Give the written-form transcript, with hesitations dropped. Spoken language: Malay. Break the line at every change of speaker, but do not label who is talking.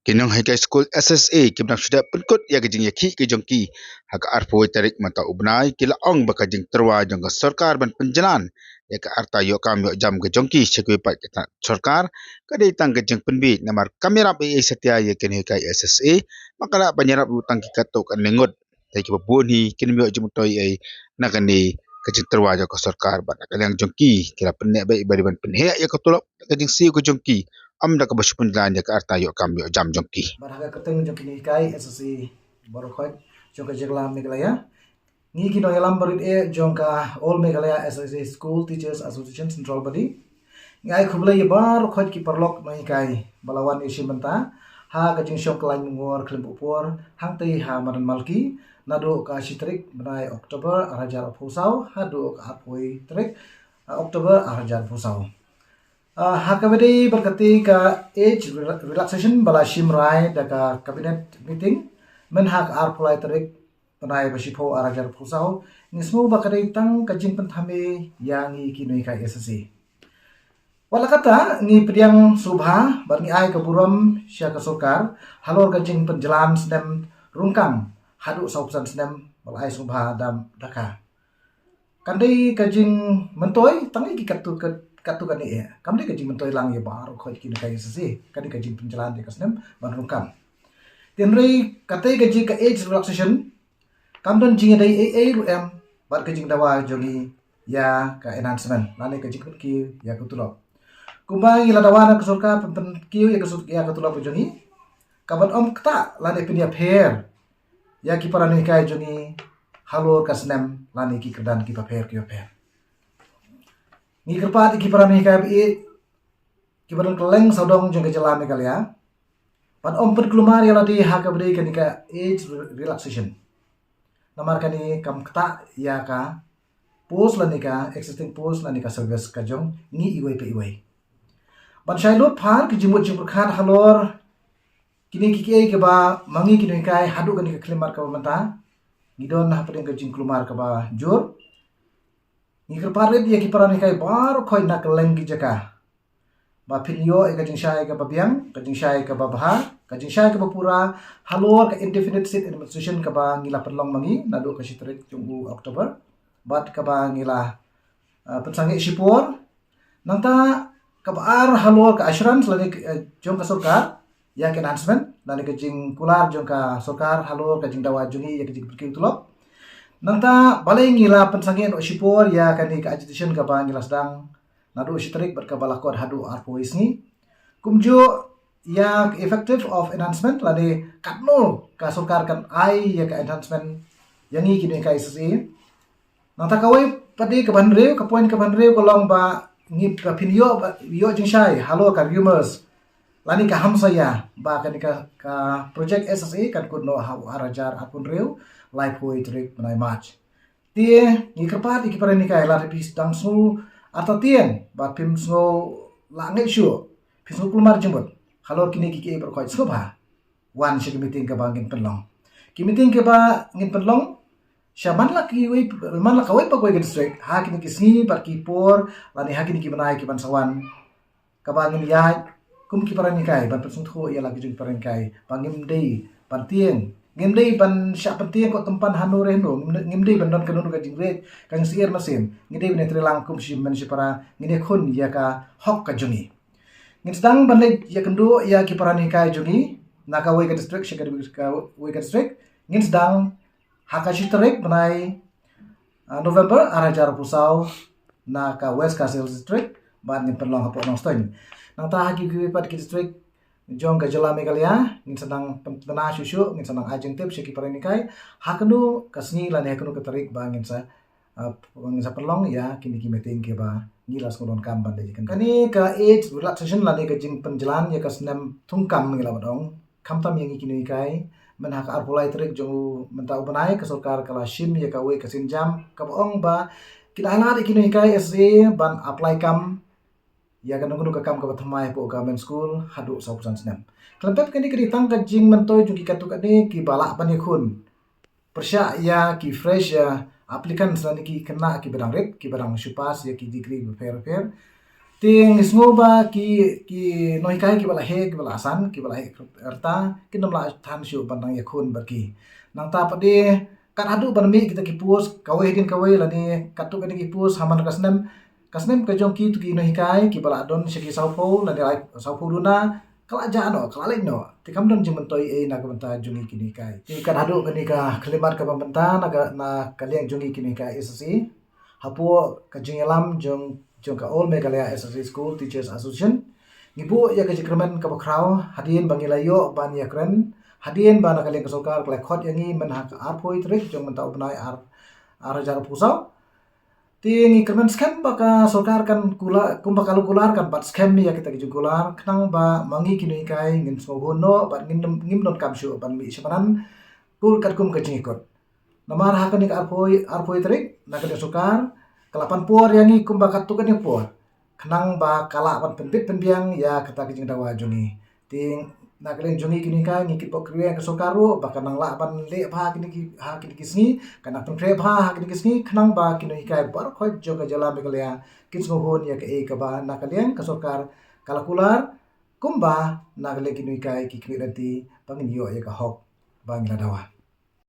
Kinong high school SSA kimnak sudah penkut ya gejing yaki ke jongki hak arpo tarik mata ubnai kila ong baka jing terwa jong sarkar ban penjalan ya ka arta yo kam yo jam ke jongki sekwe pat kita sarkar kadai tang gejing penbi namar kamera pe setia ya ken high SSA makala banyarap utang ki katok an lengut tai ki baboni kin yo jum toy ai nakani kejing terwa jo sarkar ban kadang jongki kila penne bai bari ban penhe ya ka tolok kejing si ko jongki am da ka basupun lan ya ka arta yo kam yo jam jongki.
Barhaga keteng jong kini kai SSC baru khoi jong ka jegla Meghalaya ngi kino yalam barit jong ka All Meghalaya SSC School Teachers Association Central Body ngai khubla ye bar khoi ki perlok mai kai balawan isi menta ha ka jing shok lain ngor klim upor hang tei ha maran malki nado ka shitrik benai Oktober arajar phusau hado ka apoi trik Oktober arajar phusau Hakabedi berkati ka age relaxation bala shimrai daga cabinet meeting menhak arpulai terik penai basipo arajar pusau ngismu bakari tang kajing penthame yang kinui kai SSC. Wala kata ni pediang subha barngi ai keburam sya kasokar halor kajing penjalan sedem rungkang hadu sausan sedem bala ai subha dam daka. Kandai kajing mentoy tangi ki katu kan ya kamdi kajing mentoy lang ya baru khoi kin kai SSC kadi kajing penjalan di kasnem ban rungkang. Tenrei katai kajing ka age relaxation kamdon jing dai AAUM bar kajing dawa jongi ya ka enhancement lane kajing ki ya kutulo kumbang ila dawa na kasurka pen kiu ya kutulo jongi kaban om kta lane pinia pher ya ki parani kai jongi halor kasnem lane ki kedan ki paper ki paper ni kerpat ki parani kai bi ki badan keleng saudong jong kejalan kali ya pan om pen kelumar ya ladi ha ka beri kanika age relaxation namar kani kam kta ya ka post lanika existing post lanika service ka jong ni iwai pe iwai ban shailo phar ki jimut jimur khan halor kini ki ke ba mangi kini kai hadu kani ka klimar ka manta ngidon na pedeng ka jing klumar ka ba jur ni kerparet ya ki parani kai bar khoi na keleng ki jaka ba pinyo ka jing shai ka babiang ka jing shai ka babha ka jing shai ka bapura halor ka indefinite seat administration ka ba ngila perlong mangi nado ka shitrik junggu Oktober bat ka ba ngila pensangi sipur nanta ka baar halor ka assurance lani jong ka sarkar ya ka enhancement lani ka jing kular jong ka sarkar halor ka jing dawa jungi ya ka jing perki tulok nanta balai ngila pensangi no sipur ya ka ni ka agitation ka ba ngila sedang nado shitrik bat ka balakor hadu arpois ni kumjo ya effective of enhancement lade katno ka sarkar kan ai ya ka enhancement yangi kini ka SSA nanta kawai padi ka banreu ka point ka banreu kolong ba ngi ka pinyo yo jing shai halo ka rumors lani ka hamsaya ba kan ka project SSA kan kuno ha arajar akun reu live poetry menai match tie ngi kerpat iki parani ka la repis dang su atau tien ba pim sngo langai shu pisnu kulmar jembut halor kini kiki berkoi soba wan shi meeting ka bangin penlong ki meeting ka ba ngin penlong shaman la ki we man la kawai pa koi district ha kini kisni par ki por lani ha kini ki banai ki bansawan ka bangin ya kum ki parani kai ban pesung tho ya lagi jung parani kai bangim dei pan tien ngim dei ban sya penting ko tempan hanure no ngim dei ban don kanun ka jingret kan sier masin ngim dei ne trilang kum shi men shi para ngine khun ya ka hok ka jungi ngin sedang ban le ya kendo ya ki parani kai jungi naka we ka district shi ka we ka district ngin sedang haka shi trek banai November arajar pusau naka West Castle district ban ngin perlong hapo nong stoin nang ta haki ki pat ki district jong ka jala Meghalaya ngin sedang pena susu ngin sedang ajeng tip shi ki parani kai hakenu kasni lan hakenu ketarik ba ngin sa perlong ya kini ki meeting ke ba ngilas kolon kam ban de kani ka age relaxation lan ka jing penjalan ya ka senam thungkam ngila badong kamtam yang kini kai men hak arpulai trik jong menta ubanai ka sarkar kala shim ya ka we ka sinjam ka ong ba kidana kini kai SSA ban apply kam ya kan nunggu kam ka bathamai po government school hadu sausan senam kelempet kini kritang ka jing mentoy jung ki katu kani ki balak ban khun persya ya ki fresh ya applicant selani ki kena ki barang rep ki barang supas ya ki degree fair ting isngoba ki noikai ki bala he ki bala asan ki bala he erta ki namla than shu banang yakun baki nang ta pade kat adu ban mi kita ki pus kawe din kawe lani katu kan ki pus haman kasnem ka jong ki tu ki noikai ki bala don shiki saupo lani ai saupo duna kala jano kala no ti kam don jimantoi e na kamanta jungi ki noikai ti kat adu kan ka kalimat ka pamanta na kaliang jungi ki noikai isasi hapo ka jingalam jong ka All Meghalaya SSC School Teachers Association ngibu ya ka jikramen ka bakraw hadin bangilayo ban yakren hadin ban ka leng sokar klek khot yangi men hak arpoi trik jong menta ubnai ar jar pusau ti ngikramen scam baka sokar kan kula kumba kalu kular kan bat scam ya kita ki kular knang ba mangi kini kai ngin so hono bat ngim non kam shu ban mi sepanan kul kat kum ka jingikot namar hakan ka arpoi trik na ka sokar kalapan puar yang ikum bakat tu kan yang puar kenang ba kala pan penbit penbiang ya kata kijing dawa jungi ting nak kalian jungi kini kan ngikit pok kriya ke sokaru bakan nang la pan le ba kini kisni kana pun kre ba kini kisni kenang ba kini kai bar khoi joka jala bekalya kis mohon ya ke e ka ba nak kalian ke sokar kalakular kumba nak kalian kini kai ki kri nanti pangin yo ya ka hok bang dawa